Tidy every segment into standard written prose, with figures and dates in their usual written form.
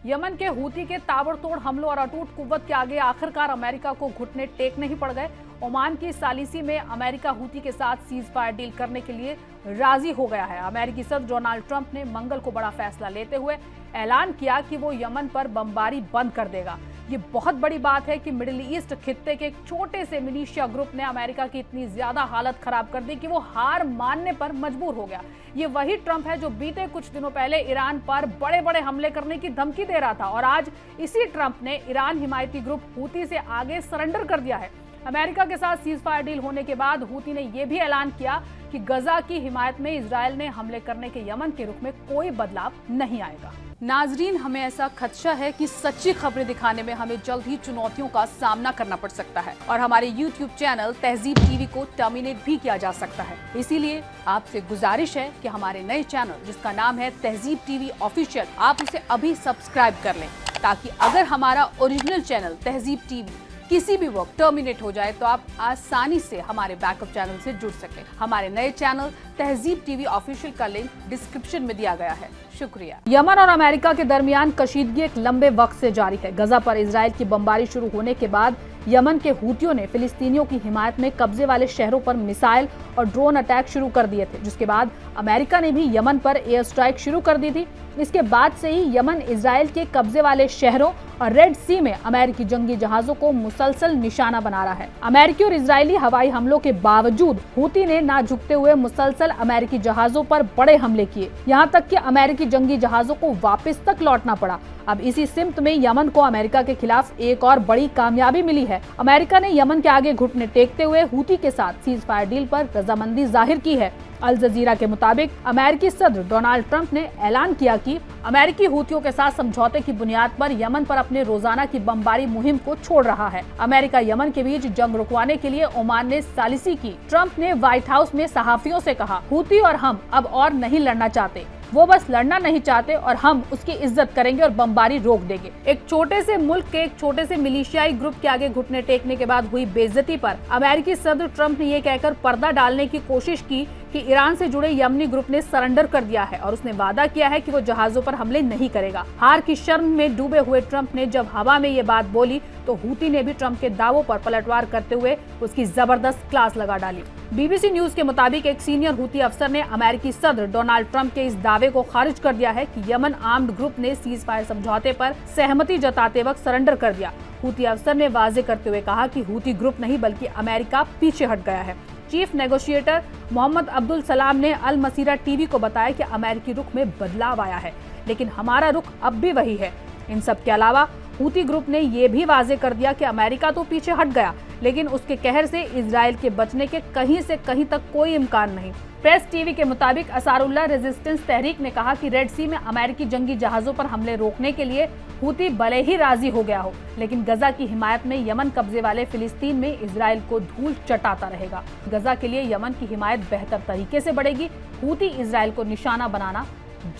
Yemen के Houthi के ताबड़तोड़ हमलों और अटूट कुव्वत के आगे आखिरकार अमेरिका को घुटने टेकने ही पड़ गए। ओमान की सालिसी में अमेरिका हूती के साथ सीज फायर डील करने के लिए राजी हो गया है। अमेरिकी सदर डोनाल्ड ट्रंप ने मंगल को बड़ा फैसला लेते हुए ऐलान किया कि वो यमन पर बमबारी बंद कर देगा। ये बहुत बड़ी बात है कि मिडिल ईस्ट खित्ते के एक छोटे से मिलिशिया ग्रुप ने अमेरिका की इतनी ज्यादा हालत खराब कर दी कि वो हार मानने पर मजबूर हो गया। ये वही ट्रंप है जो बीते कुछ दिनों पहले ईरान पर बड़े बड़े हमले करने की धमकी दे रहा था और आज इसी ट्रंप ने ईरान हिमायती ग्रुप हूती से आगे सरेंडर कर दिया है। अमेरिका के साथ सीज फायर डील होने के बाद हूती ने यह भी ऐलान किया कि गजा की हिमायत में इजरायल ने हमले करने के यमन के रुख में कोई बदलाव नहीं आएगा। नाजरीन, हमें ऐसा खदशा है कि सच्ची खबरें दिखाने में हमें जल्द ही चुनौतियों का सामना करना पड़ सकता है और हमारे YouTube चैनल तहजीब टीवी को टर्मिनेट भी किया जा सकता है। इसीलिए आपसे गुजारिश है कि हमारे नए चैनल जिसका नाम है तहजीब टीवी ऑफिशियल, आप उसे अभी सब्सक्राइब कर लें ताकि अगर हमारा ओरिजिनल चैनल तहजीब टीवी किसी भी वक्त टर्मिनेट हो जाए तो आप आसानी से हमारे बैकअप चैनल से जुड़ सकें। हमारे नए चैनल तहजीब टीवी ऑफिशियल का लिंक डिस्क्रिप्शन में दिया गया है। शुक्रिया। यमन और अमेरिका के दरमियान कशीदगी एक लंबे वक्त से जारी है। गजा पर इजरायल की बमबारी शुरू होने के बाद यमन के हूतियों ने फिलिस्तीनियों की हिमायत में कब्जे वाले शहरों पर मिसाइल और ड्रोन अटैक शुरू कर दिए थे, जिसके बाद अमेरिका ने भी यमन पर एयर स्ट्राइक शुरू कर दी थी। इसके बाद से ही यमन इजरायल के कब्जे वाले शहरों और रेड सी में अमेरिकी जंगी जहाजों को मुसलसल निशाना बना रहा है। अमेरिकी और इजरायली हवाई हमलों के बावजूद हूती ने ना झुकते हुए मुसलसल अमेरिकी जहाजों पर बड़े हमले किए, यहाँ तक कि अमेरिकी जंगी जहाजों को वापस तक लौटना पड़ा। अब इसी सिमत में यमन को अमेरिका के खिलाफ एक और बड़ी कामयाबी मिली है। अमेरिका ने यमन के आगे घुटने टेकते हुए हूती के साथ सीज फायर डील पर रजामंदी जाहिर की है। अल जजीरा के मुताबिक अमेरिकी सदर डोनाल्ड ट्रंप ने ऐलान किया कि अमेरिकी हूतियों के साथ समझौते की बुनियाद पर यमन पर अपने रोजाना की बमबारी मुहिम को छोड़ रहा है। अमेरिका यमन के बीच जंग रुकवाने के लिए ओमान ने सालिसी की। ट्रंप ने व्हाइट हाउस में सहाफियों से कहा, हूती और हम अब और नहीं लड़ना चाहते, वो बस लड़ना नहीं चाहते और हम उसकी इज्जत करेंगे और बमबारी रोक देंगे। एक छोटे से मुल्क के एक छोटे से मिलिशियाई ग्रुप के आगे घुटने टेकने के बाद हुई बेइज्जती पर अमेरिकी सदर ट्रंप ने ये कहकर पर्दा डालने की कोशिश की कि ईरान से जुड़े यमनी ग्रुप ने सरेंडर कर दिया है और उसने वादा किया है कि वो जहाजों पर हमले नहीं करेगा। हार की शर्म में डूबे हुए ट्रंप ने जब हवा में ये बात बोली तो हूती ने भी ट्रंप के दावों पर पलटवार करते हुए उसकी जबरदस्त क्लास लगा डाली। BBC न्यूज के मुताबिक एक सीनियर हूती अफसर ने अमेरिकी सदर डोनाल्ड ट्रंप के इस दावे को खारिज कर दिया है कि यमन आर्म्ड ग्रुप ने सीज फायर समझौते पर सहमति जताते वक्त सरेंडर कर दिया। हूती अफसर ने वाजे करते हुए कहा कि हूती ग्रुप नहीं बल्कि अमेरिका पीछे हट गया है। चीफ नेगोशिएटर मोहम्मद अब्दुल सलाम ने अल मसीरा टीवी को बताया कि अमेरिकी रुख में बदलाव आया है, लेकिन हमारा रुख अब भी वही है। इन सब के अलावा हूती ग्रुप ने यह भी वाजे कर दिया कि अमेरिका तो पीछे हट गया, लेकिन उसके कहर से इजराइल के बचने के कहीं से कहीं तक कोई इम्कान नहीं। प्रेस टीवी के मुताबिक असारुल्लाह रेजिस्टेंस तहरीक ने कहा कि रेड सी में अमेरिकी जंगी जहाजों पर हमले रोकने के लिए हूती भले ही राजी हो गया हो, लेकिन गजा की हिमायत में यमन कब्जे वाले फिलिस्तीन में इजराइल को धूल चटाता रहेगा। गजा के लिए यमन की हिमायत बेहतर तरीके से बढ़ेगी। हूती इजराइल को निशाना बनाना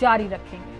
जारी रखेंगे।